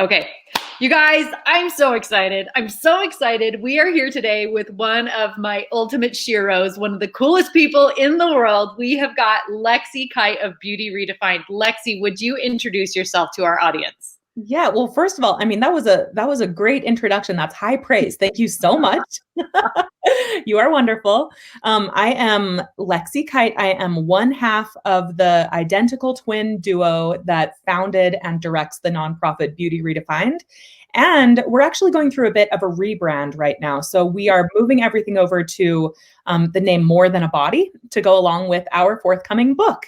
Okay, you guys, I'm so excited. I'm so excited. We are here today with one of my ultimate sheroes, one of the coolest people in the world. We have got Lexie Kite of Beauty Redefined. Lexie, would you introduce yourself to our audience? Yeah, well, first of all, I mean, that was a great introduction. That's high praise. Thank you so much. You are wonderful. I am Lexie Kite. I am one half of the identical twin duo that founded and directs the nonprofit Beauty Redefined. And we're actually going through a bit of a rebrand right now. So we are moving everything over to the name More Than a Body to go along with our forthcoming book.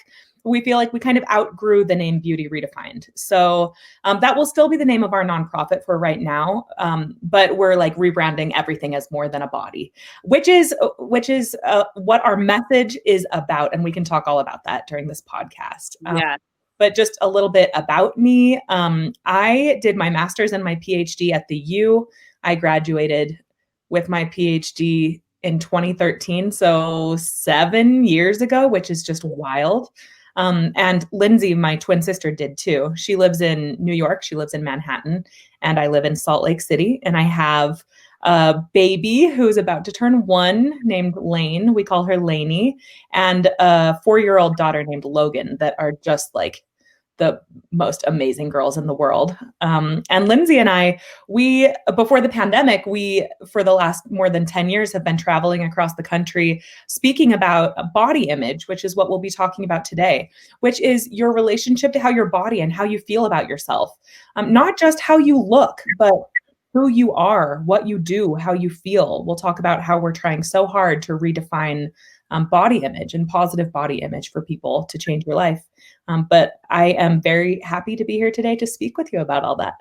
We feel like we kind of outgrew the name Beauty Redefined. So that will still be the name of our nonprofit for right now. But we're like rebranding everything as More Than a Body, which is what our message is about. And we can talk all about that during this podcast. Yeah. But just a little bit about me. I did my master's and my PhD at the U. I graduated with my PhD in 2013, so 7 years ago, which is just wild. And Lindsay, my twin sister, did too. She lives in New York. She lives in Manhattan, and I live in Salt Lake City. And I have a baby who's about to turn 1 named Lane. We call her Laney, and a 4-year-old daughter named Logan that are just like the most amazing girls in the world. And Lindsay and I, before the pandemic, for the last more than 10 years have been traveling across the country speaking about a body image, which is what we'll be talking about today, which is your relationship to how your body and how you feel about yourself. Not just how you look, but who you are, what you do, how you feel. We'll talk about how we're trying so hard to redefine body image and positive body image for people to change your life. But I am very happy to be here today to speak with you about all that.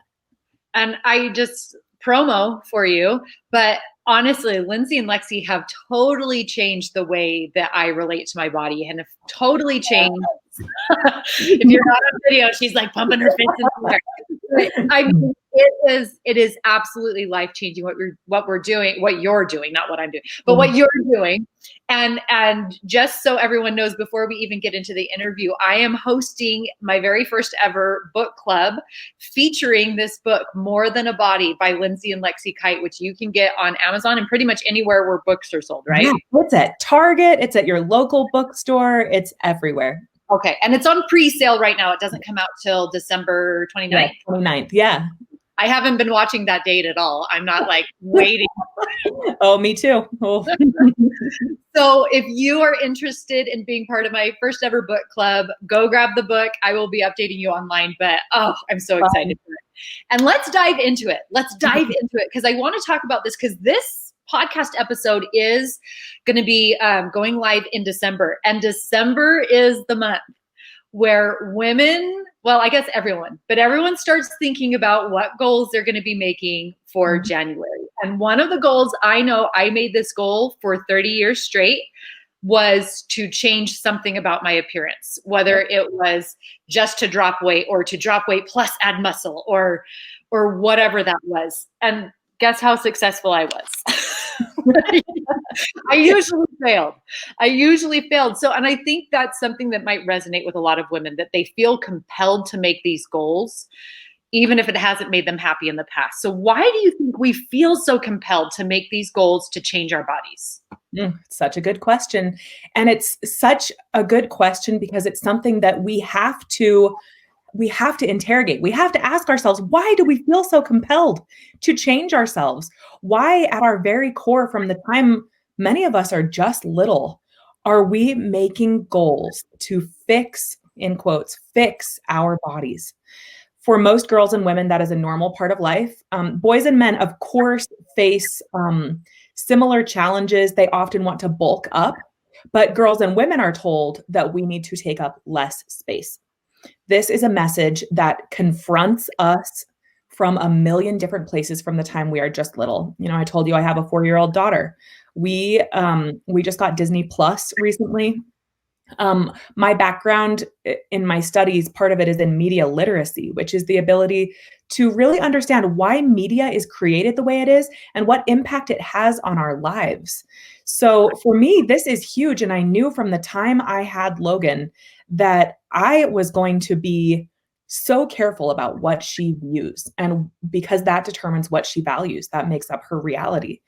And I just promo for you, but honestly, Lindsay and Lexie have totally changed the way that I relate to my body and have totally changed. If you're not on video, she's like pumping her fist in the air. I mean, it is absolutely life-changing what we're doing, what you're doing, not what I'm doing, but what you're doing. And just so everyone knows, before we even get into the interview, I am hosting my very first ever book club featuring this book, More Than a Body by Lindsay and Lexie Kite, which you can get on Amazon and pretty much anywhere where books are sold, right? Yeah, it's at Target, it's at your local bookstore, it's everywhere. Okay. And it's on pre-sale right now. It doesn't come out till December 29th. Yeah, 29th. Yeah. I haven't been watching that date at all. I'm not like waiting. Oh, me too. Oh. So if you are interested in being part of my first ever book club, go grab the book. I will be updating you online, but I'm so excited for it. And let's dive into it. Let's dive into it because I want to talk about this because this podcast episode is going to be going live in December. And December is the month where women, well, I guess everyone starts thinking about what goals they're going to be making for January. And one of the goals, I know I made this goal for 30 years straight, was to change something about my appearance, whether it was just to drop weight or to drop weight plus add muscle or whatever that was. And guess how successful I was? I usually failed. So, and I think that's something that might resonate with a lot of women, that they feel compelled to make these goals, even if it hasn't made them happy in the past. So why do you think we feel so compelled to make these goals to change our bodies? Such a good question. And it's such a good question because it's something that we have to interrogate. We have to ask ourselves, why do we feel so compelled to change ourselves? Why, at our very core, from the time many of us are just little, are we making goals to fix, in quotes, fix our bodies? For most girls and women, that is a normal part of life. Boys and men, of course, face similar challenges. They often want to bulk up, but girls and women are told that we need to take up less space. This is a message that confronts us from a million different places from the time we are just little. You know, I told you I have a 4-year-old daughter. We just got Disney Plus recently. My background in my studies, part of it is in media literacy, which is the ability to really understand why media is created the way it is and what impact it has on our lives. So for me, this is huge. And I knew from the time I had Logan that I was going to be so careful about what she views. And because that determines what she values, that makes up her reality.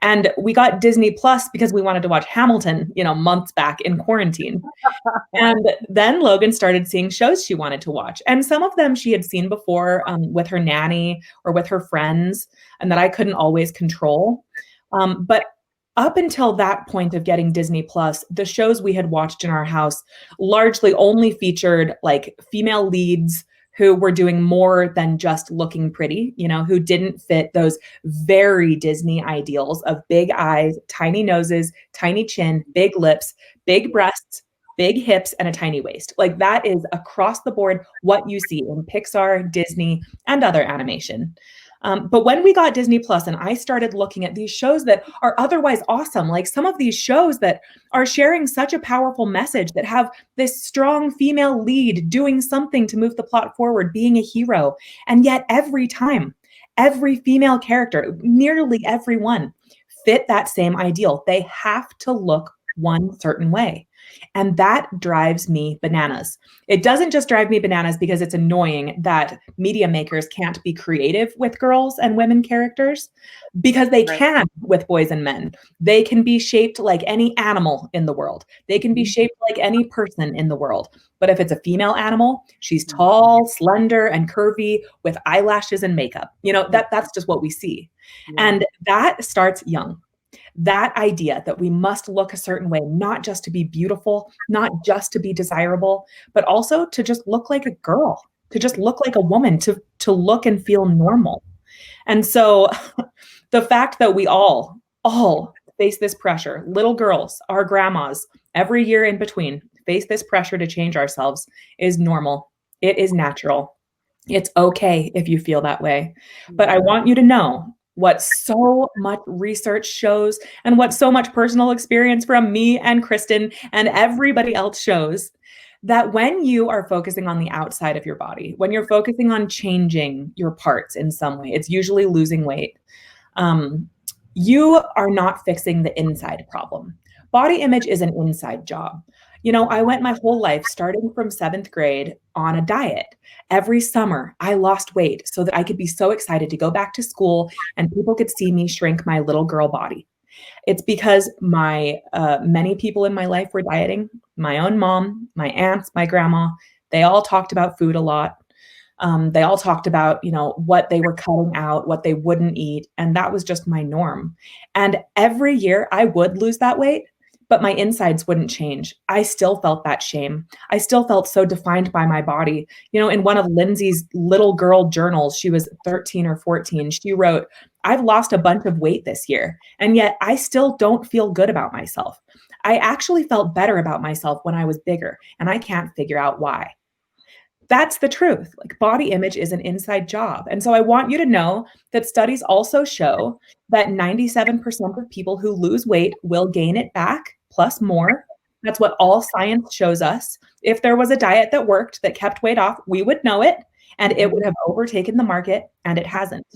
And we got Disney Plus because we wanted to watch Hamilton, months back in quarantine. And then Logan started seeing shows she wanted to watch. And some of them she had seen before with her nanny or with her friends, and that I couldn't always control. But up until that point of getting Disney Plus, the shows we had watched in our house largely only featured like female leads who were doing more than just looking pretty, who didn't fit those very Disney ideals of big eyes, tiny noses, tiny chin, big lips, big breasts, big hips, and a tiny waist. Like that is across the board what you see in Pixar, Disney, and other animation. But when we got Disney Plus and I started looking at these shows that are otherwise awesome, like some of these shows that are sharing such a powerful message, that have this strong female lead doing something to move the plot forward, being a hero. And yet every time, every female character, nearly everyone, fit that same ideal. They have to look one certain way. And that drives me bananas. It doesn't just drive me bananas because it's annoying that media makers can't be creative with girls and women characters, because they can with boys and men. They can be shaped like any animal in the world. They can be shaped like any person in the world. But if it's a female animal, she's tall, slender, and curvy with eyelashes and makeup. That's just what we see. And that starts young. That idea that we must look a certain way, not just to be beautiful, not just to be desirable, but also to just look like a girl, to just look like a woman, to look and feel normal. And so the fact that we all face this pressure, little girls, our grandmas, every year in between, face this pressure to change ourselves is normal. It is natural. It's okay if you feel that way. But I want you to know what so much research shows and what so much personal experience from me and Kristen and everybody else shows, that when you are focusing on the outside of your body, when you're focusing on changing your parts in some way, it's usually losing weight, you are not fixing the inside problem. Body image is an inside job. I went my whole life, starting from 7th grade, on a diet. Every summer, I lost weight so that I could be so excited to go back to school and people could see me shrink my little girl body. It's because many people in my life were dieting. My own mom, my aunts, my grandma, they all talked about food a lot. They all talked about, what they were cutting out, what they wouldn't eat. And that was just my norm. And every year I would lose that weight, but my insides wouldn't change. I still felt that shame. I still felt so defined by my body. In one of Lindsay's little girl journals, she was 13 or 14, she wrote, "I've lost a bunch of weight this year, and yet I still don't feel good about myself. I actually felt better about myself when I was bigger, and I can't figure out why." That's the truth. Like, body image is an inside job. And so I want you to know that studies also show that 97% of people who lose weight will gain it back, plus more. That's what all science shows us. If there was a diet that worked, that kept weight off, we would know it, and it would have overtaken the market, and it hasn't.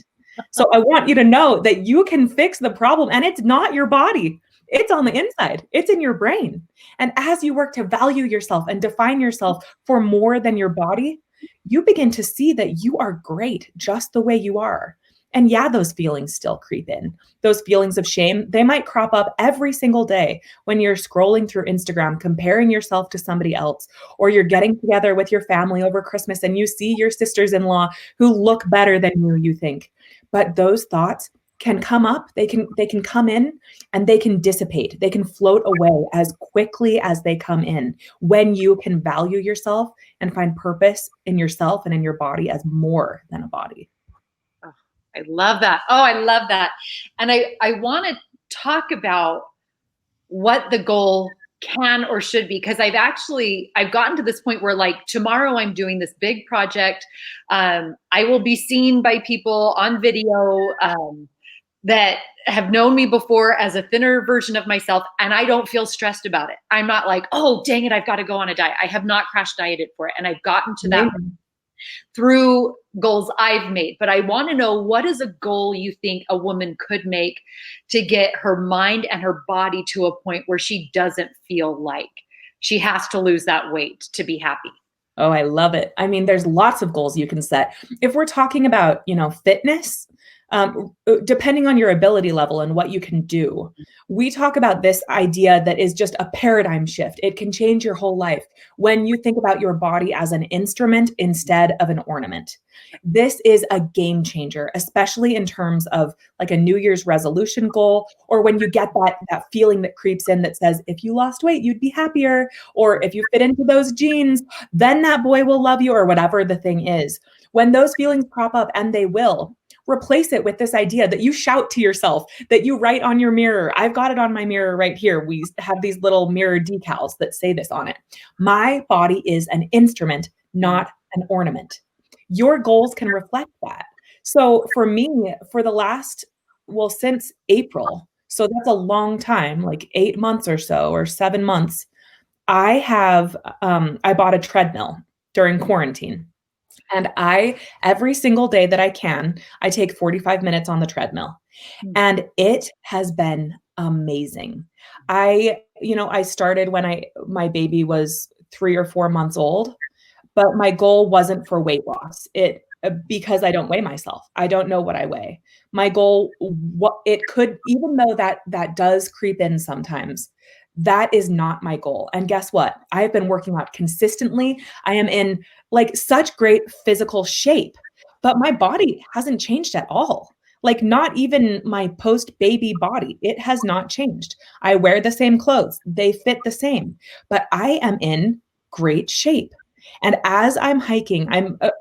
So I want you to know that you can fix the problem, and it's not your body. It's on the inside. It's in your brain. And as you work to value yourself and define yourself for more than your body, you begin to see that you are great just the way you are. And yeah, those feelings still creep in. Those feelings of shame, they might crop up every single day when you're scrolling through Instagram, comparing yourself to somebody else, or you're getting together with your family over Christmas and you see your sisters-in-law who look better than you think. But those thoughts can come up, they can come in, and they can dissipate. They can float away as quickly as they come in when you can value yourself and find purpose in yourself and in your body as more than a body. Oh, I love that. Oh, I love that. And I want to talk about what the goal can or should be, because I've gotten to this point where, like, tomorrow I'm doing this big project. I will be seen by people on video that have known me before as a thinner version of myself, and I don't feel stressed about it. I'm not like, oh, dang it, I've got to go on a diet. I have not crash dieted for it. And I've gotten to that through goals I've made. But I want to know, what is a goal you think a woman could make to get her mind and her body to a point where she doesn't feel like she has to lose that weight to be happy? Oh, I love it. I mean, there's lots of goals you can set. If we're talking about, fitness, depending on your ability level and what you can do, we talk about this idea that is just a paradigm shift. It can change your whole life when you think about your body as an instrument instead of an ornament. This is a game changer, especially in terms of like a New Year's resolution goal, or when you get that feeling that creeps in that says, if you lost weight, you'd be happier, or if you fit into those jeans, then that boy will love you, or whatever the thing is. When those feelings crop up, and they will, replace it with this idea that you shout to yourself, that you write on your mirror. I've got it on my mirror right here. We have these little mirror decals that say this on it. My body is an instrument, not an ornament. Your goals can reflect that. So for me, for the last, well, since April, so that's a long time, like 8 months or so, or 7 months, I bought a treadmill during quarantine. And every single day that I can, I take 45 minutes on the treadmill. And it has been amazing. I started when my baby was 3 or 4 months old, but my goal wasn't for weight loss. Because I don't weigh myself. I don't know what I weigh. My goal, what it could, even though that does creep in sometimes, that is not my goal. And guess what? I have been working out consistently. I am in like such great physical shape, but my body hasn't changed at all. Like not even my post-baby body. It has not changed. I wear the same clothes. They fit the same, but I am in great shape. And as I'm hiking,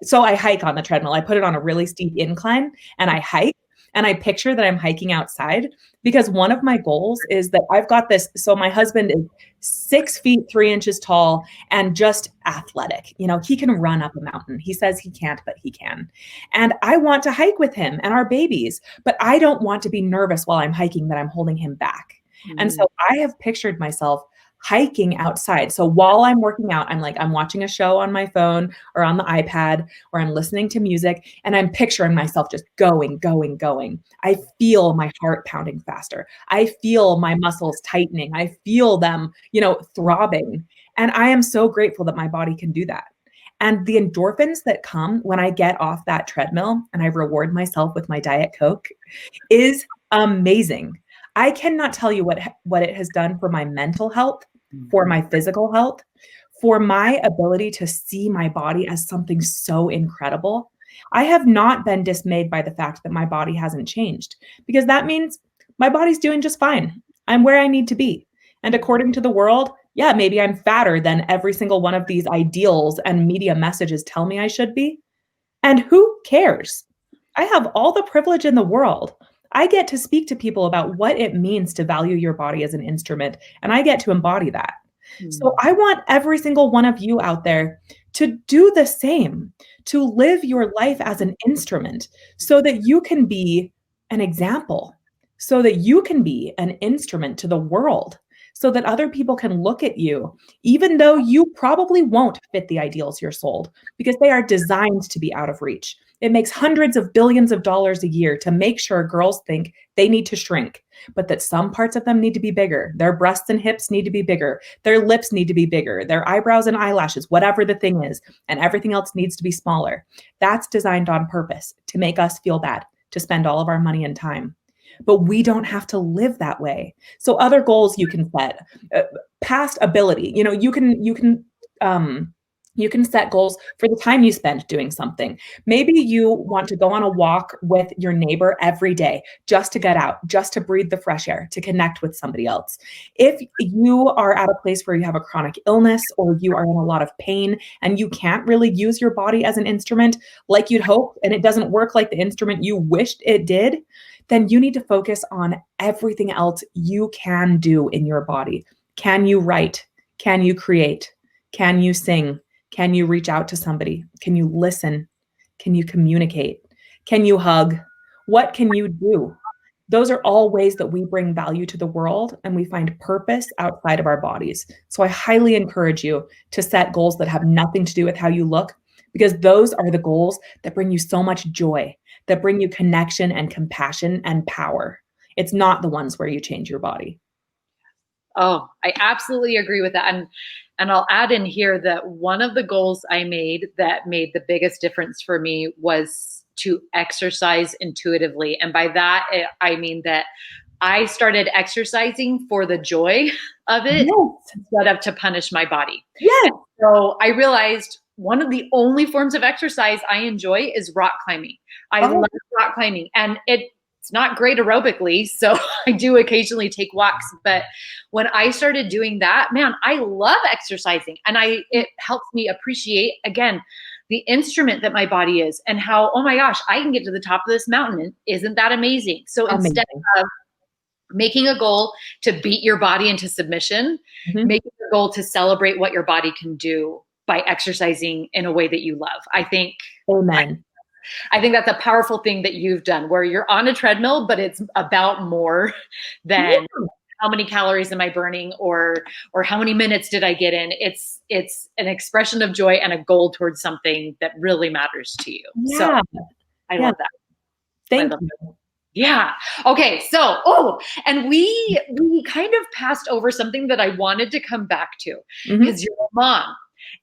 so I hike on the treadmill. I put it on a really steep incline and I hike, and I picture that I'm hiking outside, because one of my goals is that I've got this. So my husband is 6 feet 3 inches tall and just athletic. He can run up a mountain. He says he can't, but he can. And I want to hike with him and our babies, but I don't want to be nervous while I'm hiking that I'm holding him back. And so I have pictured myself hiking outside. So while I'm working out, I'm watching a show on my phone or on the iPad, or I'm listening to music, and I'm picturing myself just going, going, going. I feel my heart pounding faster. I feel my muscles tightening. I feel them, throbbing. And I am so grateful that my body can do that. And the endorphins that come when I get off that treadmill and I reward myself with my Diet Coke is amazing. I cannot tell you what it has done for my mental health, for my physical health, for my ability to see my body as something so incredible. I have not been dismayed by the fact that my body hasn't changed, because that means my body's doing just fine. I'm where I need to be. And according to the world, yeah, maybe I'm fatter than every single one of these ideals and media messages tell me I should be. And who cares? I have all the privilege in the world. I get to speak to people about what it means to value your body as an instrument, and I get to embody that. So I want every single one of you out there to do the same, to live your life as an instrument so that you can be an example, so that you can be an instrument to the world, so that other people can look at you, even though you probably won't fit the ideals you're sold, because they are designed to be out of reach. It makes hundreds of billions of dollars a year to make sure girls think they need to shrink, but that some parts of them need to be bigger. Their breasts and hips need to be bigger. Their lips need to be bigger. Their eyebrows and eyelashes, whatever the thing is, and everything else needs to be smaller. That's designed on purpose to make us feel bad, to spend all of our money and time. But we don't have to live that way. So other goals you can set, past ability, you can set goals for the time you spend doing something. Maybe you want to go on a walk with your neighbor every day just to get out, just to breathe the fresh air, to connect with somebody else. If you are at a place where you have a chronic illness, or you are in a lot of pain and you can't really use your body as an instrument like you'd hope, and it doesn't work like the instrument you wished it did, then you need to focus on everything else you can do in your body. Can you write? Can you create? Can you sing? Can you reach out to somebody? Can you listen? Can you communicate? Can you hug? What can you do? Those are all ways that we bring value to the world and we find purpose outside of our bodies. So I highly encourage you to set goals that have nothing to do with how you look, because those are the goals that bring you so much joy, that bring you connection and compassion and power. It's not the ones where you change your body. Oh, I absolutely agree with that. And And I'll add in here that one of the goals I made that made the biggest difference for me was to exercise intuitively. And by that, I mean that I started exercising for the joy of it instead of to punish my body. Yes. And so I realized one of the only forms of exercise I enjoy is rock climbing. I love rock climbing, and it's not great aerobically, so I do occasionally take walks. But when I started doing that, man, I love exercising, and it helps me appreciate, again, the instrument that my body is, and how, oh my gosh, I can get to the top of this mountain. Isn't that amazing? So instead of making a goal to beat your body into submission, making a goal to celebrate what your body can do by exercising in a way that you love. I think I think that's a powerful thing that you've done, where you're on a treadmill, but it's about more than how many calories am I burning, or how many minutes did I get in. It's an expression of joy and a goal towards something that really matters to you. So I love that. Thank you. Yeah. Okay. So, and we kind of passed over something that I wanted to come back to, because you're a mom,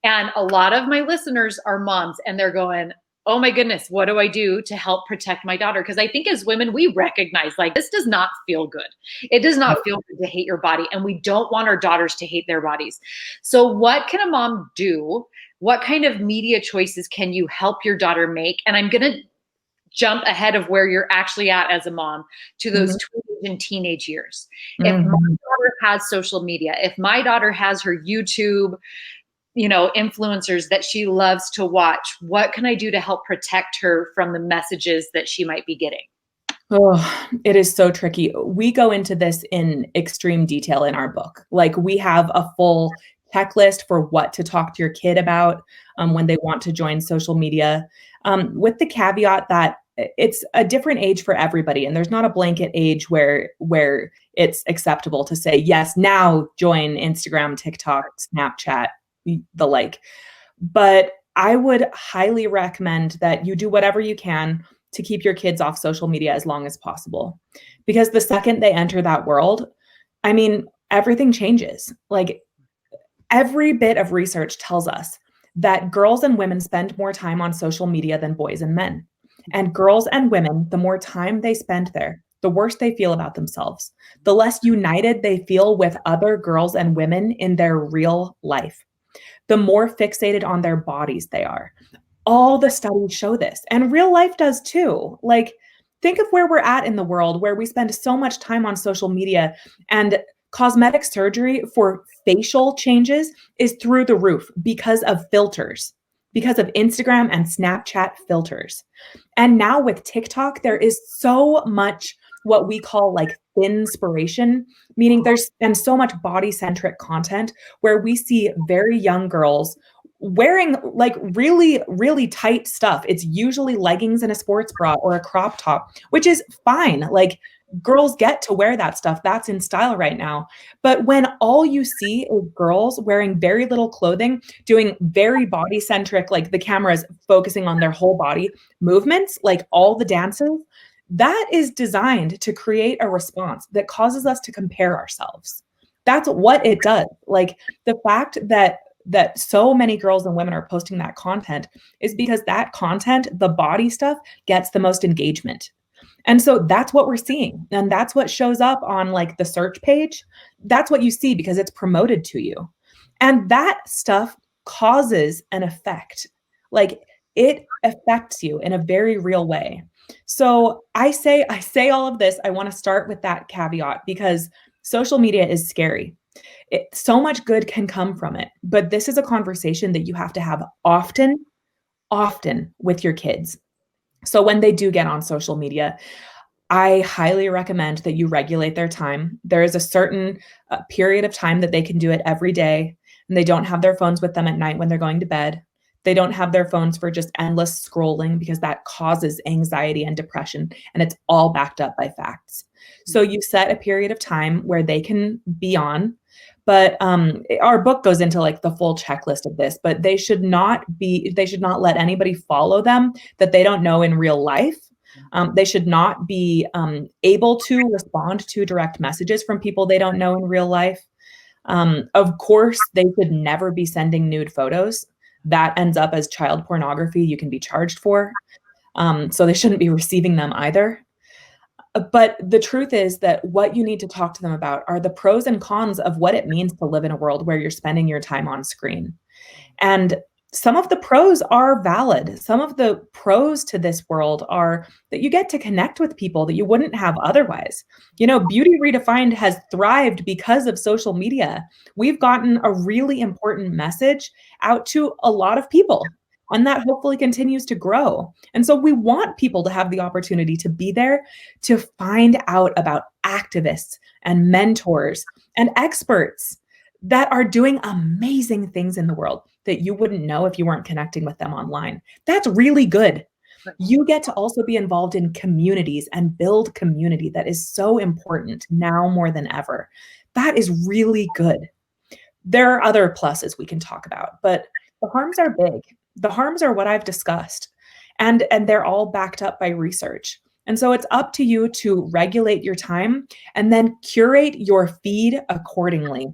and a lot of my listeners are moms, and they're going, oh my goodness, what do I do to help protect my daughter? Because I think as women, we recognize, like, this does not feel good. It does not feel good to hate your body, and we don't want our daughters to hate their bodies. So what can a mom do? What kind of media choices can you help your daughter make? And I'm going to jump ahead of where you're actually at as a mom to those teenage and teenage years. If my daughter has social media, if my daughter has her YouTube, influencers that she loves to watch, what can I do to help protect her from the messages that she might be getting? Oh, it is so tricky. We go into this in extreme detail in our book. Like, we have a full checklist for what to talk to your kid about when they want to join social media, with the caveat that it's a different age for everybody. And there's not a blanket age where it's acceptable to say, yes, now join Instagram, TikTok, Snapchat, the like. But I would highly recommend that you do whatever you can to keep your kids off social media as long as possible. Because the second they enter that world, I mean, everything changes. Like, every bit of research tells us that girls and women spend more time on social media than boys and men. And girls and women, the more time they spend there, the worse they feel about themselves, the less united they feel with other girls and women in their real life, the more fixated on their bodies they are. All the studies show this, and real life does too. Like, think of where we're at in the world, where we spend so much time on social media, and cosmetic surgery for facial changes is through the roof because of filters, because of Instagram and Snapchat filters. And now with TikTok, there is so much what we call like inspiration, meaning there's and so much body-centric content where we see very young girls wearing like really, really tight stuff. It's usually leggings and a sports bra or a crop top, which is fine. Like, girls get to wear that stuff. That's in style right now. But when all you see is girls wearing very little clothing, doing very body centric, like the camera is focusing on their whole body movements, like all the dances, that is designed to create a response that causes us to compare ourselves. That's what it does. Like, the fact that so many girls and women are posting that content is because that content, the body stuff, gets the most engagement. And so that's what we're seeing. And that's what shows up on like the search page. That's what you see because it's promoted to you. And that stuff causes an effect. Like, it affects you in a very real way. So I say all of this. I want to start with that caveat because social media is scary. So much good can come from it. But this is a conversation that you have to have often with your kids. So when they do get on social media, I highly recommend that you regulate their time. There is a certain period of time that they can do it every day, and they don't have their phones with them at night when they're going to bed. They don't have their phones for just endless scrolling because that causes anxiety and depression, and it's all backed up by facts. So you set a period of time where they can be on, but our book goes into like the full checklist of this, but they should not let anybody follow them that they don't know in real life. They should not be able to respond to direct messages from people they don't know in real life. Of course, they should never be sending nude photos. That ends up as child pornography you can be charged for. So they shouldn't be receiving them either. But the truth is that what you need to talk to them about are the pros and cons of what it means to live in a world where you're spending your time on screen. And some of the pros are valid. Some of the pros to this world are that you get to connect with people that you wouldn't have otherwise. Beauty Redefined has thrived because of social media. We've gotten a really important message out to a lot of people, and that hopefully continues to grow. And so we want people to have the opportunity to be there to find out about activists and mentors and experts that are doing amazing things in the world that you wouldn't know if you weren't connecting with them online. That's really good. You get to also be involved in communities and build community that is so important now more than ever. That is really good. There are other pluses we can talk about, but the harms are big. The harms are what I've discussed, and they're all backed up by research. And so it's up to you to regulate your time and then curate your feed accordingly.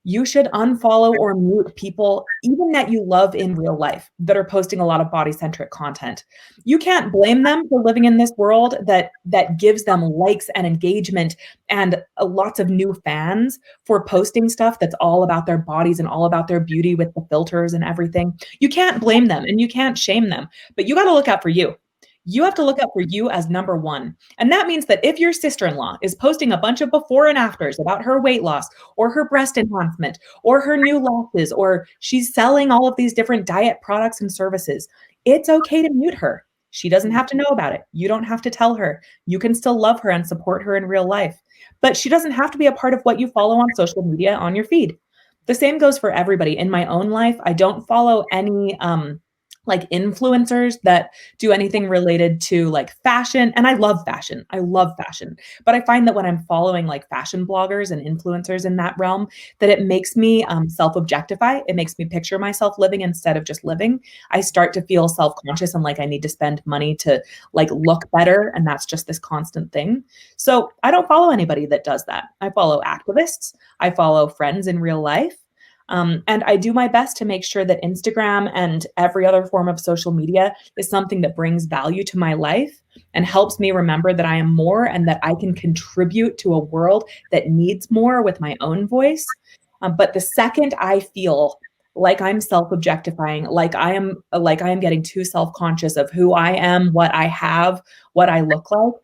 You should unfollow or mute people, even that you love in real life, that are posting a lot of body-centric content. You can't blame them for living in this world that gives them likes and engagement and lots of new fans for posting stuff that's all about their bodies and all about their beauty with the filters and everything. You can't blame them and you can't shame them, but you got to look out for you. You have to look out for you as number one. And that means that if your sister-in-law is posting a bunch of before and afters about her weight loss or her breast enhancement or her new lashes, or she's selling all of these different diet products and services, it's okay to mute her. She doesn't have to know about it. You don't have to tell her. You can still love her and support her in real life. But she doesn't have to be a part of what you follow on social media on your feed. The same goes for everybody. In my own life, I don't follow any like influencers that do anything related to like fashion. And I love fashion. But I find that when I'm following like fashion bloggers and influencers in that realm, that it makes me self-objectify. It makes me picture myself living instead of just living. I start to feel self-conscious and like I need to spend money to like look better. And that's just this constant thing. So I don't follow anybody that does that. I follow activists. I follow friends in real life. And I do my best to make sure that Instagram and every other form of social media is something that brings value to my life and helps me remember that I am more and that I can contribute to a world that needs more with my own voice. But the second I feel like I'm self-objectifying, like I am getting too self-conscious of who I am, what I have, what I look like,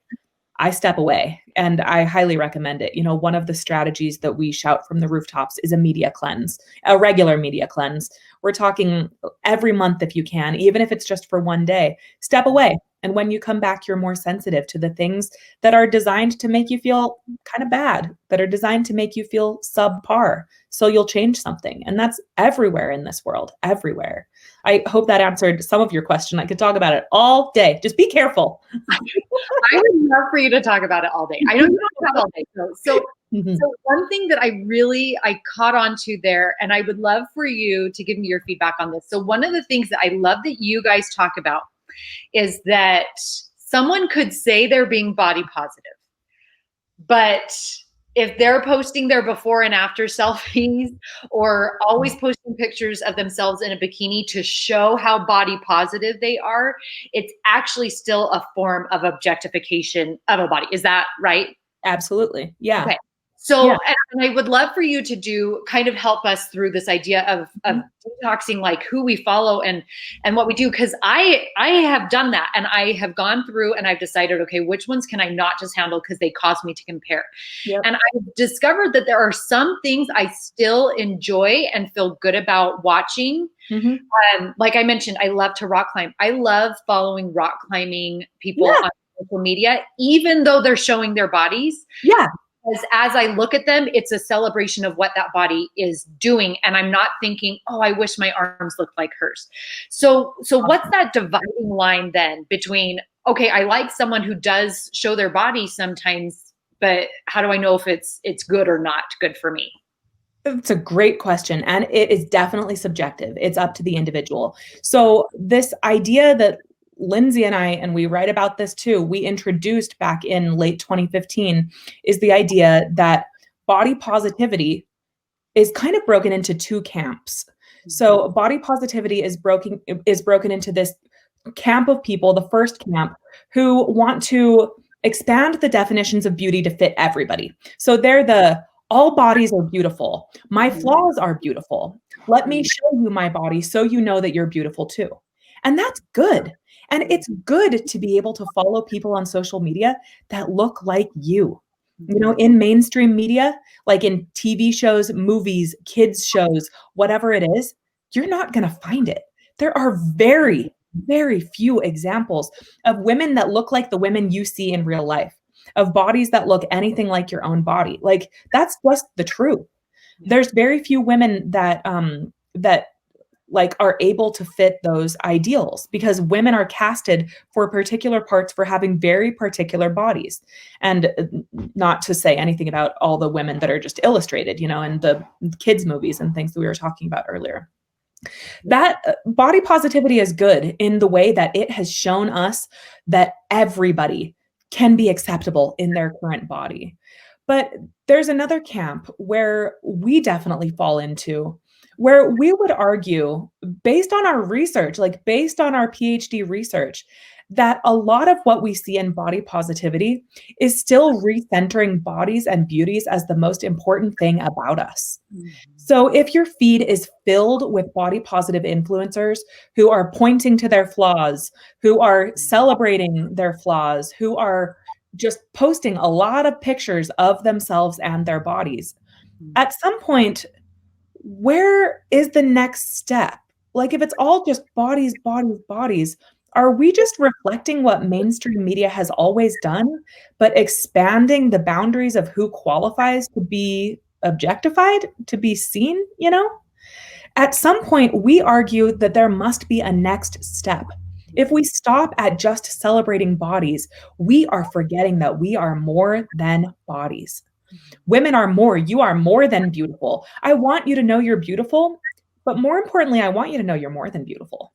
I step away, and I highly recommend it. One of the strategies that we shout from the rooftops is a media cleanse, a regular media cleanse. We're talking every month if you can, even if it's just for one day. Step away. And when you come back, you're more sensitive to the things that are designed to make you feel kind of bad, that are designed to make you feel subpar. So you'll change something. And that's everywhere in this world, everywhere. I hope that answered some of your question. I could talk about it all day. Just be careful. I would love for you to talk about it all day. I know you don't have all day. So one thing that I caught on to there, and I would love for you to give me your feedback on this. So one of the things that I love that you guys talk about is that someone could say they're being body positive, but if they're posting their before and after selfies or always posting pictures of themselves in a bikini to show how body positive they are, it's actually still a form of objectification of a body. Is that right? Absolutely. Yeah. Okay. So, and I would love for you to kind of help us through this idea of detoxing, like who we follow and what we do. Cause I have done that, and I have gone through and I've decided, okay, which ones can I not just handle because they cause me to compare. Yep. And I've discovered that there are some things I still enjoy and feel good about watching. Mm-hmm. Like I mentioned, I love to rock climb. I love following rock climbing people on social media, even though they're showing their bodies. Yeah. As I look at them, it's a celebration of what that body is doing. And I'm not thinking, oh, I wish my arms looked like hers. So what's that dividing line then between, okay, I like someone who does show their body sometimes, but how do I know if it's good or not good for me? It's a great question. And it is definitely subjective. It's up to the individual. So this idea that Lindsay and we write about this too, we introduced back in late 2015, is the idea that body positivity is kind of broken into two camps. So body positivity is broken into this camp of people, the first camp, who want to expand the definitions of beauty to fit everybody. So they're the all bodies are beautiful. My flaws are beautiful. Let me show you my body so you know that you're beautiful too. And that's good. And it's good to be able to follow people on social media that look like you. You know, in mainstream media, like in TV shows, movies, kids shows, whatever it is, you're not going to find it. There are very, very few examples of women that look like the women you see in real life, of bodies that look anything like your own body. Like, that's just the truth. There's very few women that like are able to fit those ideals, because women are casted for particular parts for having very particular bodies. And not to say anything about all the women that are just illustrated, you know, in the kids movies and things that we were talking about earlier. That body positivity is good in the way that it has shown us that everybody can be acceptable in their current body. But there's another camp where we definitely fall into, where we would argue, based on our research, like based on our PhD research, that a lot of what we see in body positivity is still recentering bodies and beauties as the most important thing about us. So if your feed is filled with body positive influencers who are pointing to their flaws, who are celebrating their flaws, who are just posting a lot of pictures of themselves and their bodies, at some point, where is the next step? Like, if it's all just bodies, bodies, bodies, are we just reflecting what mainstream media has always done, but expanding the boundaries of who qualifies to be objectified, to be seen, you know? At some point, we argue that there must be a next step. If we stop at just celebrating bodies, we are forgetting that we are more than bodies. Women are more. You are more than beautiful. I want you to know you're beautiful, but more importantly, I want you to know you're more than beautiful.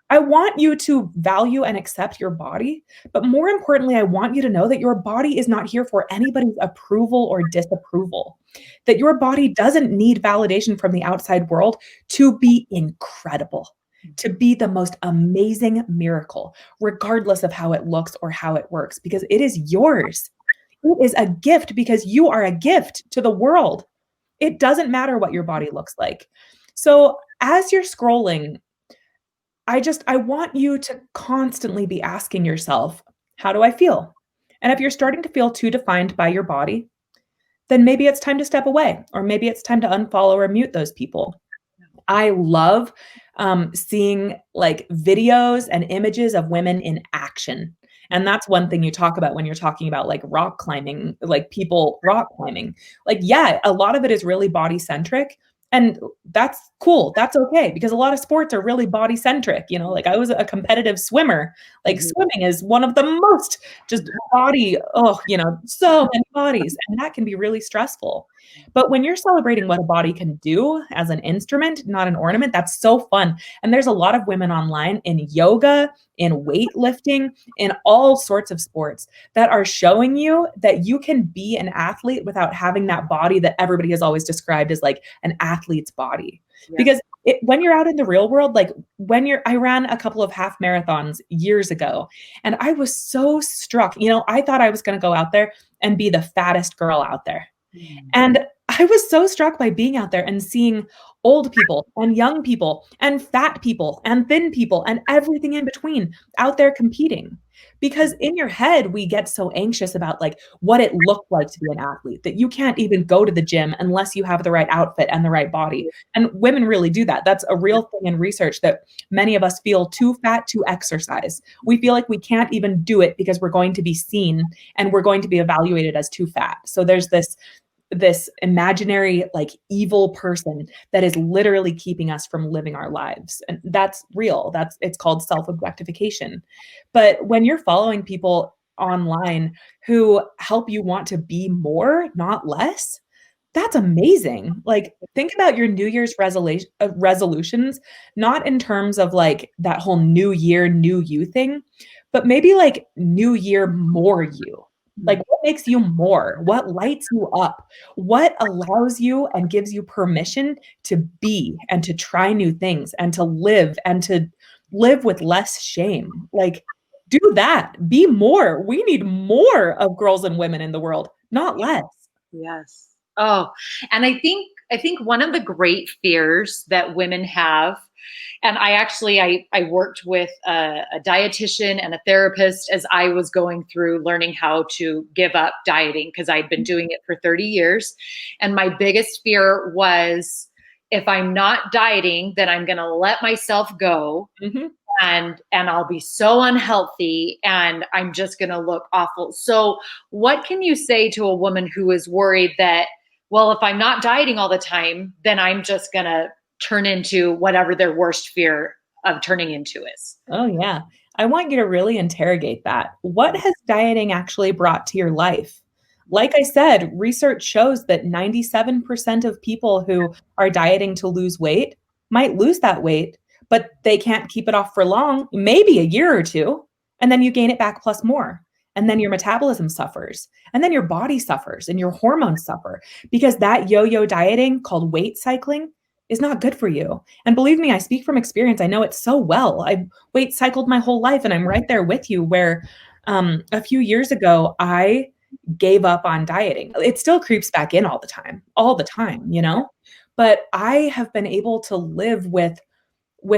I want you to value and accept your body, but more importantly, I want you to know that your body is not here for anybody's approval or disapproval, that your body doesn't need validation from the outside world to be incredible, to be the most amazing miracle, regardless of how it looks or how it works, because it is yours. It is a gift because you are a gift to the world. It doesn't matter what your body looks like. So as you're scrolling, I want you to constantly be asking yourself, how do I feel? And if you're starting to feel too defined by your body, then maybe it's time to step away, or maybe it's time to unfollow or mute those people. I love seeing like videos and images of women in action. And that's one thing you talk about when you're talking about like rock climbing, like people rock climbing. Like, yeah, a lot of it is really body centric. And that's cool. That's okay. Because a lot of sports are really body centric. You know, like I was a competitive swimmer. Like swimming is one of the most just body, so many bodies. And that can be really stressful. But when you're celebrating what a body can do as an instrument, not an ornament, that's so fun. And there's a lot of women online in yoga, in weightlifting, in all sorts of sports that are showing you that you can be an athlete without having that body that everybody has always described as like an athlete's body. Yeah. Because when you're out in the real world, like I ran a couple of half marathons years ago, and I was so struck, I thought I was going to go out there and be the fattest girl out there. And I was so struck by being out there and seeing old people and young people and fat people and thin people and everything in between out there competing. Because in your head, we get so anxious about like what it looked like to be an athlete that you can't even go to the gym unless you have the right outfit and the right body. And women really do that. That's a real thing in research, that many of us feel too fat to exercise. We feel like we can't even do it because we're going to be seen and we're going to be evaluated as too fat. So there's this imaginary like evil person that is literally keeping us from living our lives. And that's real. It's called self-objectification. But when you're following people online who help you want to be more, not less, that's amazing. Like, think about your New Year's resolutions, not in terms of like that whole new year, new you thing, but maybe like new year, more you. Like, what makes you more? What lights you up? What allows you and gives you permission to be and to try new things and to live with less shame? Like, do that. Be more. We need more of girls and women in the world, not less. Yes. Oh, and I think one of the great fears that women have, and I worked with a dietitian and a therapist as I was going through learning how to give up dieting because I'd been doing it for 30 years. And my biggest fear was if I'm not dieting, then I'm going to let myself go Mm-hmm. and I'll be so unhealthy and I'm just going to look awful. So, what can you say to a woman who is worried that, well, if I'm not dieting all the time, then I'm just going to turn into whatever their worst fear of turning into is? Oh, yeah. I want you to really interrogate that. What has dieting actually brought to your life? Like I said, research shows that 97% of people who are dieting to lose weight might lose that weight, but they can't keep it off for long, maybe a year or two, and then you gain it back plus more. And then your metabolism suffers, and then your body suffers, and your hormones suffer because that yo yo dieting called weight cycling is not good for you. And believe me, I speak from experience. I know it so well. I've weight cycled my whole life, and I'm right there with you. Where a few years ago, I gave up on dieting. It still creeps back in all the time, you know? But I have been able to live with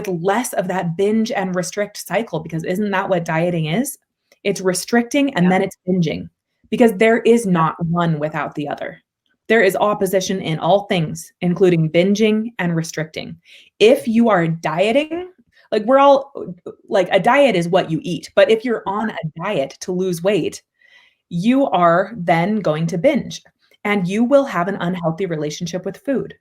less of that binge and restrict cycle because isn't that what dieting is? It's restricting and Yeah. then it's binging because there is not one without the other. There is opposition in all things, including binging and restricting. If you are dieting, like we're all like a diet is what you eat, but if you're on a diet to lose weight, you are then going to binge and you will have an unhealthy relationship with food.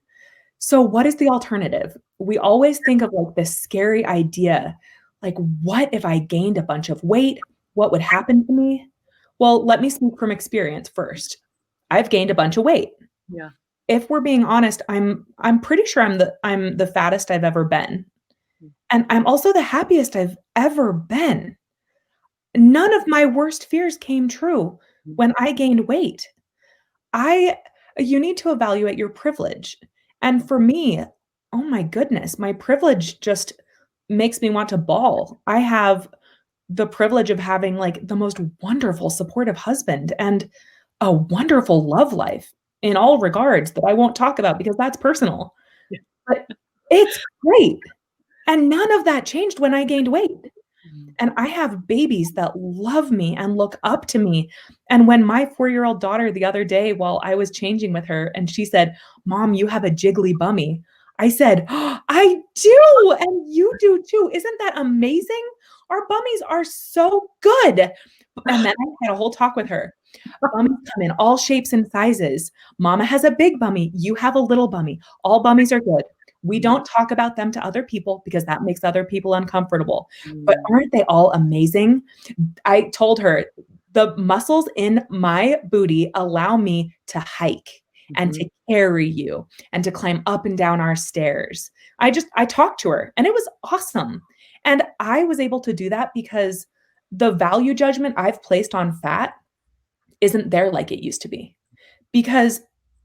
So what is the alternative? We always think of like this scary idea, like what if I gained a bunch of weight? What would happen to me? Well, let me speak from experience first. I've gained a bunch of weight. Yeah. If we're being honest, I'm pretty sure I'm the fattest I've ever been. And I'm also the happiest I've ever been. None of my worst fears came true when I gained weight. I You need to evaluate your privilege. And for me, oh my goodness, my privilege just makes me want to bawl. I have the privilege of having like the most wonderful supportive husband and a wonderful love life in all regards that I won't talk about because that's personal. But it's great. And none of that changed when I gained weight. And I have babies that love me and look up to me. And when my 4-year-old daughter the other day, while I was changing with her, and she said, "Mom, you have a jiggly bummy." I said, "Oh, I do. And you do too. Isn't that amazing? Our bummies are so good." And then I had a whole talk with her. Bummies come in all shapes and sizes. Mama has a big bummy. You have a little bummy. All bummies are good. We don't talk about them to other people because that makes other people uncomfortable. But aren't they all amazing? I told her the muscles in my booty allow me to hike and to carry you and to climb up and down our stairs. I talked to her and it was awesome. And I was able to do that because the value judgment I've placed on fat isn't there like it used to be because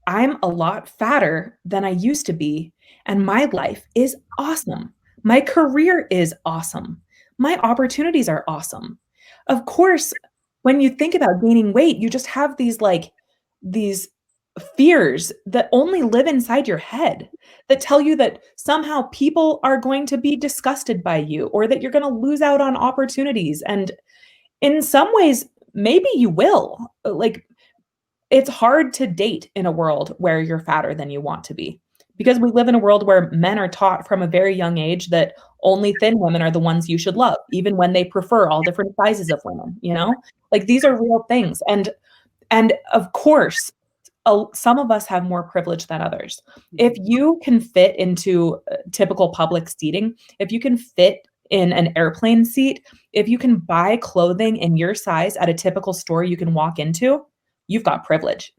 I'm a lot fatter than I used to be, and my life is awesome. My career is awesome. My opportunities are awesome. Of course, when you think about gaining weight, you just have these fears that only live inside your head that tell you that somehow people are going to be disgusted by you or that you're going to lose out on opportunities. And in some ways, maybe you will. Like it's hard to date in a world where you're fatter than you want to be because we live in a world where men are taught from a very young age that only thin women are the ones you should love, even when they prefer all different sizes of women, you know? Like these are real things. And of course, some of us have more privilege than others. If you can fit into typical public seating, if you can fit in an airplane seat, if you can buy clothing in your size at a typical store you can walk into, you've got privilege.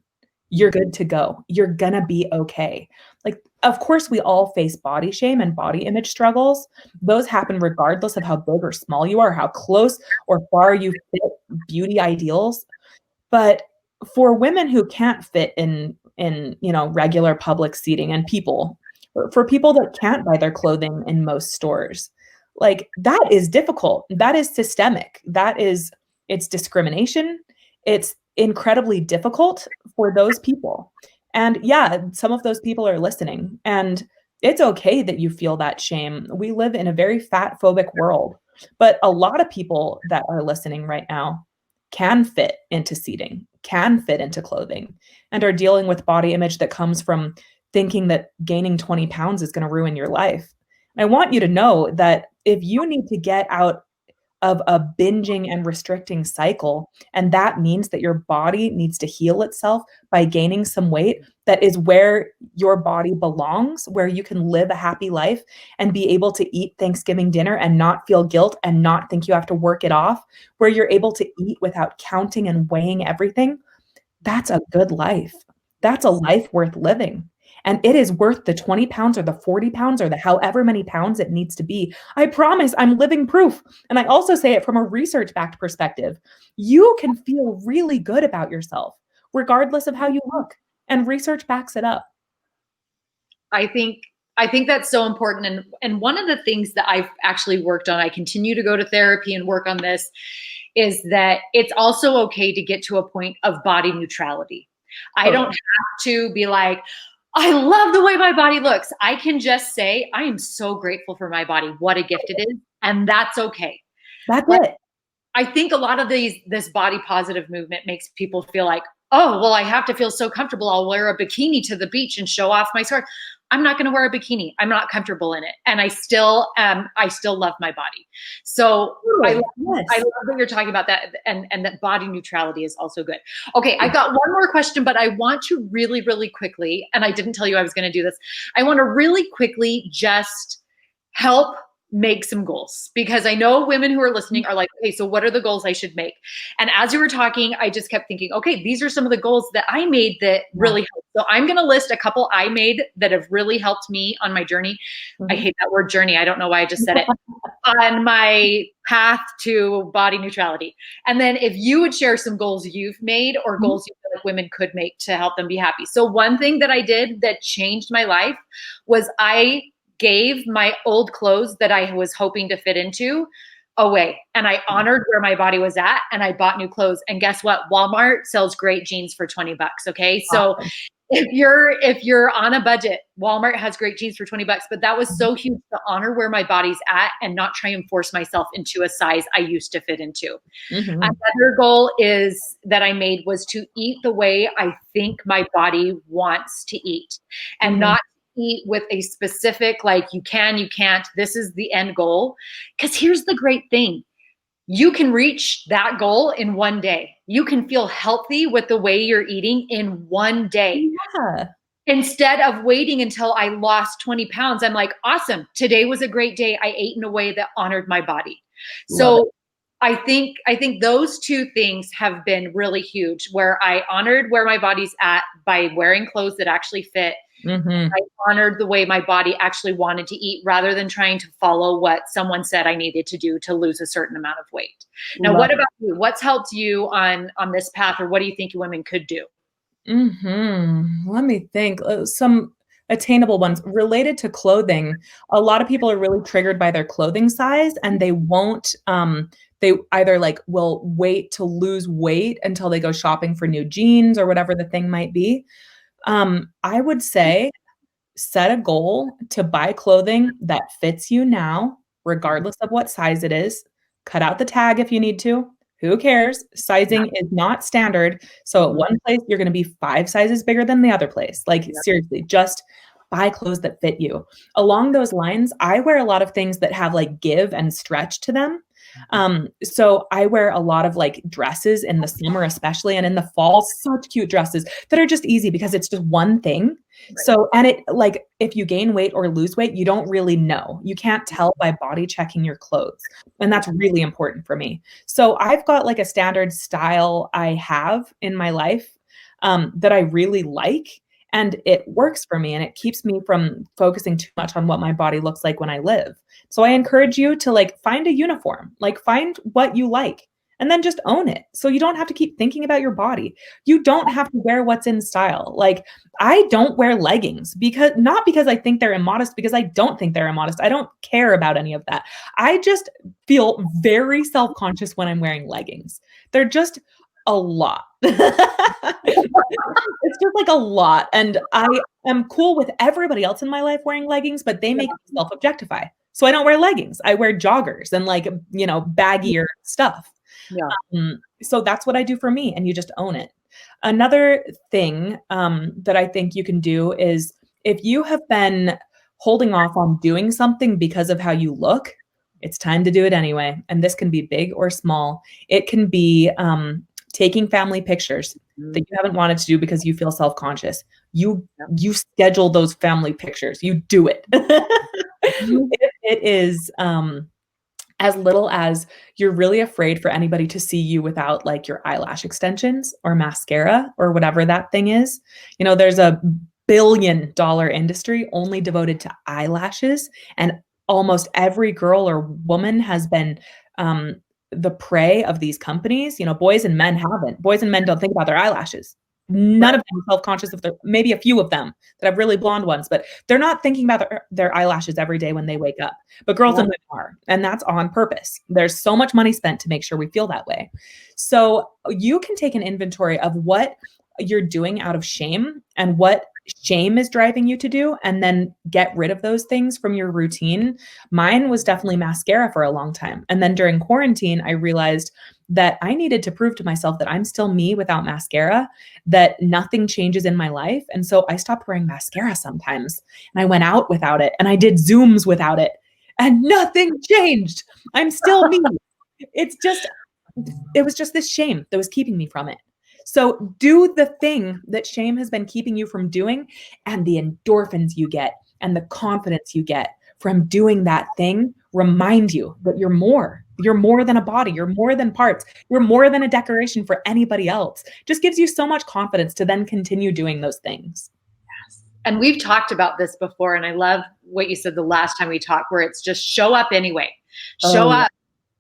You're good to go. You're gonna be okay. Like, of course, we all face body shame and body image struggles. Those happen regardless of how big or small you are, how close or far you fit beauty ideals. But for women who can't fit in regular public seating, and for people that can't buy their clothing in most stores, like that is difficult. That is systemic. It's discrimination. It's incredibly difficult for those people. And yeah, some of those people are listening, and it's okay that you feel that shame. We live in a very fat phobic world, but a lot of people that are listening right now can fit into seating, can fit into clothing, and are dealing with body image that comes from thinking that gaining 20 pounds is going to ruin your life. I want you to know that if you need to get out of a binging and restricting cycle, and that means that your body needs to heal itself by gaining some weight, that is where your body belongs, where you can live a happy life and be able to eat Thanksgiving dinner and not feel guilt and not think you have to work it off, where you're able to eat without counting and weighing everything. That's a good life. That's a life worth living. And it is worth the 20 pounds or the 40 pounds or the however many pounds it needs to be. I promise I'm living proof. And I also say it from a research backed perspective. You can feel really good about yourself, regardless of how you look. And research backs it up. I think that's so important. And one of the things that I've actually worked on, I continue to go to therapy and work on this, is that it's also okay to get to a point of body neutrality. I don't have to be like, I love the way my body looks. I can just say, I am so grateful for my body. What a gift it is. And that's okay. That's it. I think a lot of this body positive movement makes people feel like, oh, well, I have to feel so comfortable. I'll wear a bikini to the beach and show off my skirt. I'm not going to wear a bikini. I'm not comfortable in it. And I still love my body. So I love that you're talking about that, and that body neutrality is also good. Okay. I got one more question, but I want to really, really quickly, and I didn't tell you I was going to do this. I want to really quickly just help make some goals, because I know women who are listening are like, okay, so what are the goals I should make? And as you were talking, I just kept thinking, okay, these are some of the goals that I made that really helped. So I'm going to list a couple I made that have really helped me on my journey. I hate that word journey. I don't know why I just said it. On my path to body neutrality. And then if you would share some goals you've made or goals you feel like women could make to help them be happy. So one thing that I did that changed my life was I gave my old clothes that I was hoping to fit into away. And I honored where my body was at, and I bought new clothes. And guess what? Walmart sells great jeans for $20. Okay. So if you're on a budget, Walmart has great jeans for $20, but that was so huge to honor where my body's at and not try and force myself into a size I used to fit into. Another goal that I made was to eat the way I think my body wants to eat, and not eat with a specific, like, you can, you can't, this is the end goal. Because here's the great thing. You can reach that goal in one day. You can feel healthy with the way you're eating in one day. Yeah. Instead of waiting until I lost 20 pounds, I'm like, awesome. Today was a great day. I ate in a way that honored my body. So I think those two things have been really huge, where I honored where my body's at by wearing clothes that actually fit. I honored the way my body actually wanted to eat, rather than trying to follow what someone said I needed to do to lose a certain amount of weight. Now, what about you? What's helped you on this path, or what do you think women could do? Let me think. Some attainable ones related to clothing. A lot of people are really triggered by their clothing size, and they won't, they either will wait to lose weight until they go shopping for new jeans or whatever the thing might be. I would say set a goal to buy clothing that fits you now, regardless of what size it is. Cut out the tag if you need to. Who cares? Sizing is not standard. So at one place, you're going to be 5 sizes bigger than the other place. Seriously, just buy clothes that fit you. Along those lines, I wear a lot of things that have give and stretch to them. So I wear a lot of dresses in the summer, especially, and in the fall, such cute dresses that are just easy because it's just one thing. Right. So, and it if you gain weight or lose weight, you don't really know. You can't tell by body checking your clothes. And that's really important for me. So I've got a standard style I have in my life, that I really like. And it works for me, and it keeps me from focusing too much on what my body looks like when I live. So I encourage you to find a uniform, find what you like and then just own it. So you don't have to keep thinking about your body. You don't have to wear what's in style. Like I don't wear leggings because not because I think they're immodest, because I don't think they're immodest. I don't care about any of that. I just feel very self-conscious when I'm wearing leggings. They're just a lot. It's just like a lot. And I am cool with everybody else in my life wearing leggings, but they make me self-objectify. So I don't wear leggings. I wear joggers and like, baggier stuff. Yeah. So that's what I do for me, and you just own it. Another thing that I think you can do is if you have been holding off on doing something because of how you look, it's time to do it anyway. And this can be big or small. It can be taking family pictures that you haven't wanted to do because you feel self-conscious. You schedule those family pictures. You do it. It is as little as you're really afraid for anybody to see you without like your eyelash extensions or mascara or whatever that thing is. There's a billion-dollar industry only devoted to eyelashes, and almost every girl or woman has been the prey of these companies. Boys and men haven't. Boys and men don't think about their eyelashes. None of them are self-conscious of maybe a few of them that have really blonde ones, but they're not thinking about their eyelashes every day when they wake up. But girls and women are, and that's on purpose. There's so much money spent to make sure we feel that way. So you can take an inventory of what you're doing out of shame and what shame is driving you to do, and then get rid of those things from your routine. Mine was definitely mascara for a long time. And then during quarantine, I realized that I needed to prove to myself that I'm still me without mascara, that nothing changes in my life. And so I stopped wearing mascara sometimes, and I went out without it, and I did Zooms without it, and nothing changed. I'm still me. It was just this shame that was keeping me from it. So do the thing that shame has been keeping you from doing, and the endorphins you get and the confidence you get from doing that thing remind you that you're more. You're more than a body. You're more than parts. You're more than a decoration for anybody else. Just gives you so much confidence to then continue doing those things. Yes. And we've talked about this before, and I love what you said the last time we talked, where it's just show up anyway. Show up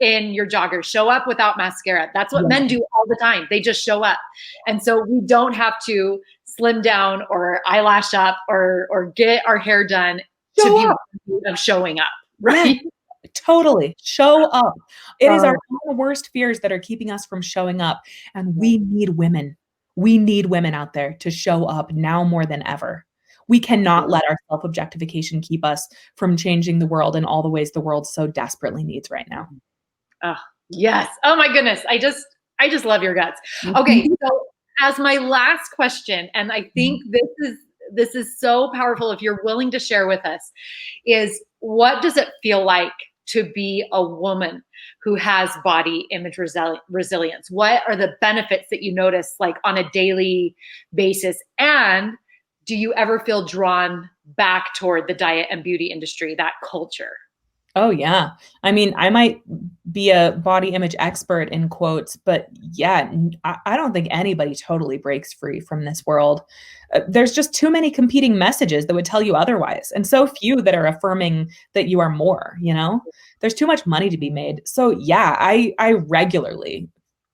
in your joggers, show up without mascara. That's what men do all the time. They just show up. And so we don't have to slim down or eyelash up or get our hair done to be of showing up, right? Yeah, totally. Show up. It is our own worst fears that are keeping us from showing up. And we need women. We need women out there to show up now more than ever. We cannot let our self-objectification keep us from changing the world in all the ways the world so desperately needs right now. Oh, yes. Oh my goodness. I just love your guts. Okay. So as my last question, and I think this is so powerful if you're willing to share with us, is what does it feel like to be a woman who has body image resilience? What are the benefits that you notice like on a daily basis? And do you ever feel drawn back toward the diet and beauty industry, that culture? Oh, yeah. I mean, I might be a body image expert in quotes, but yeah, I don't think anybody totally breaks free from this world. There's just too many competing messages that would tell you otherwise, and so few that are affirming that you are more, There's too much money to be made. So yeah, I regularly,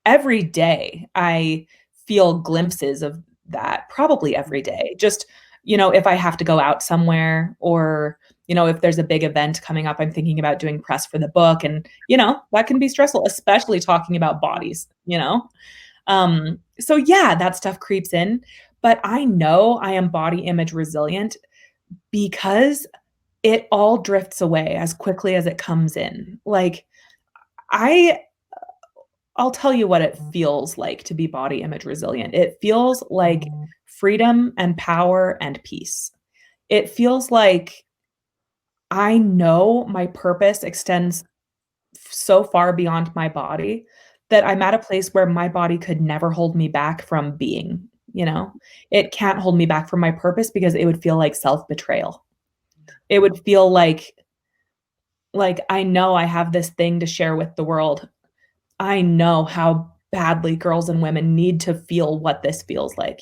every day, I feel glimpses of that, probably every day. Just, if I have to go out somewhere, or if there's a big event coming up, I'm thinking about doing press for the book, and, that can be stressful, especially talking about bodies, So yeah, that stuff creeps in, but I know I am body image resilient because it all drifts away as quickly as it comes in. Like I'll tell you what it feels like to be body image resilient. It feels like freedom and power and peace. It feels like I know my purpose extends so far beyond my body that I'm at a place where my body could never hold me back from being, It can't hold me back from my purpose because it would feel like self-betrayal. It would feel like I know I have this thing to share with the world. I know how badly girls and women need to feel what this feels like,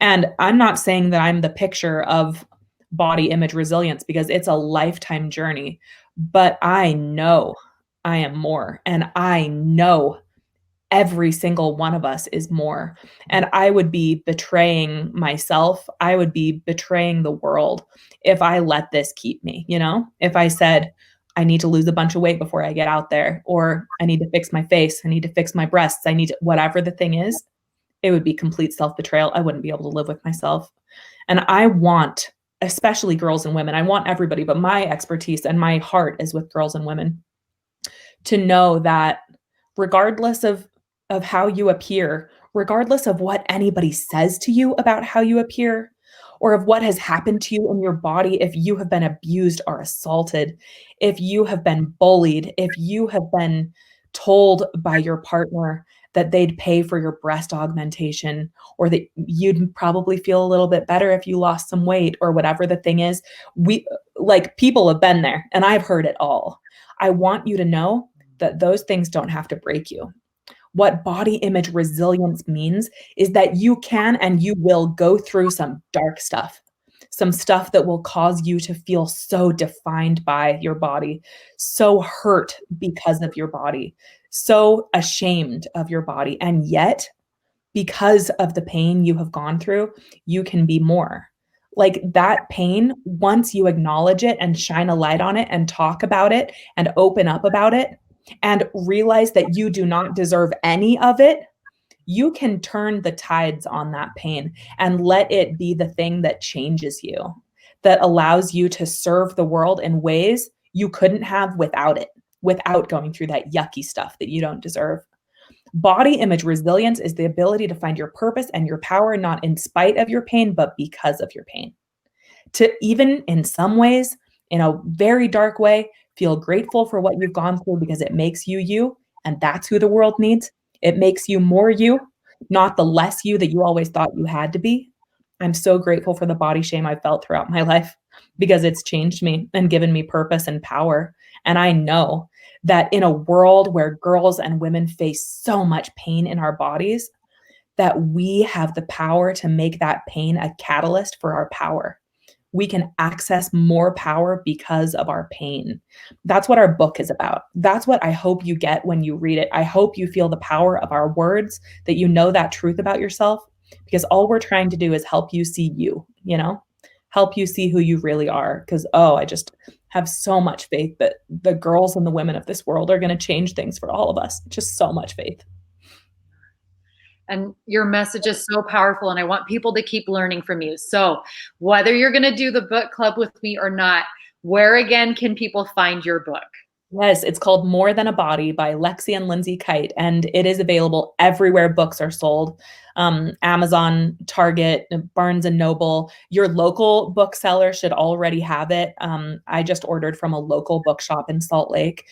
And I'm not saying that I'm the picture of body image resilience because it's a lifetime journey, but I know I am more, and I know every single one of us is more. And I would be betraying myself. I would be betraying the world if I let this keep me, you know? If I said, I need to lose a bunch of weight before I get out there, or I need to fix my face, I need to fix my breasts, I need to, whatever the thing is, it would be complete self-betrayal. I wouldn't be able to live with myself. And I want, especially girls and women, I want everybody, but my expertise and my heart is with girls and women, to know that regardless of how you appear, regardless of what anybody says to you about how you appear, or of what has happened to you in your body, if you have been abused or assaulted, if you have been bullied, if you have been told by your partner that they'd pay for your breast augmentation, or that you'd probably feel a little bit better if you lost some weight, or whatever the thing is, we, like, people have been there and I've heard it all. I want you to know that those things don't have to break you. What body image resilience means is that you can and you will go through some dark stuff, some stuff that will cause you to feel so defined by your body, so hurt because of your body, so ashamed of your body. And yet, because of the pain you have gone through, you can be more. Like, that pain, once you acknowledge it and shine a light on it and talk about it and open up about it and realize that you do not deserve any of it, you can turn the tides on that pain and let it be the thing that changes you, that allows you to serve the world in ways you couldn't have without it, without going through that yucky stuff that you don't deserve. Body image resilience is the ability to find your purpose and your power, not in spite of your pain, but because of your pain. To, even in some ways, in a very dark way, feel grateful for what you've gone through, because it makes you you, and that's who the world needs. It makes you more you, not the less you that you always thought you had to be. I'm so grateful for the body shame I felt throughout my life, because it's changed me and given me purpose and power. And I know that in a world where girls and women face so much pain in our bodies, that we have the power to make that pain a catalyst for our power. We can access more power because of our pain. That's what our book is about. That's what I hope you get when you read it. I hope you feel the power of our words, that you know that truth about yourself, because all we're trying to do is help you see you, you know, help you see who you really are. Because, oh, I just have so much faith that the girls and the women of this world are going to change things for all of us. Just so much faith. And your message is so powerful, and I want people to keep learning from you. So whether you're going to do the book club with me or not, where again can people find your book? Yes, it's called More Than a Body by Lexie and Lexie Kite, and it is available everywhere books are sold. Amazon, Target, Barnes and Noble. Your local bookseller should already have it. I just ordered from a local bookshop in Salt Lake.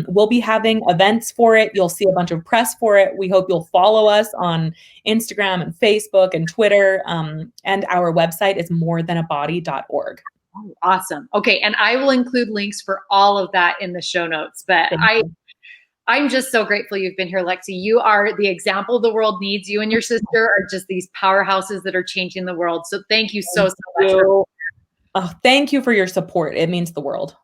We'll be having events for it. You'll see a bunch of press for it. We hope you'll follow us on Instagram and Facebook and Twitter. And our website is morethanabody.org. Oh, awesome. Okay. And I will include links for all of that in the show notes. But I'm just so grateful you've been here, Lexie. You are the example the world needs. You and your sister are just these powerhouses that are changing the world. So thank you so much. Thank you for your support. It means the world.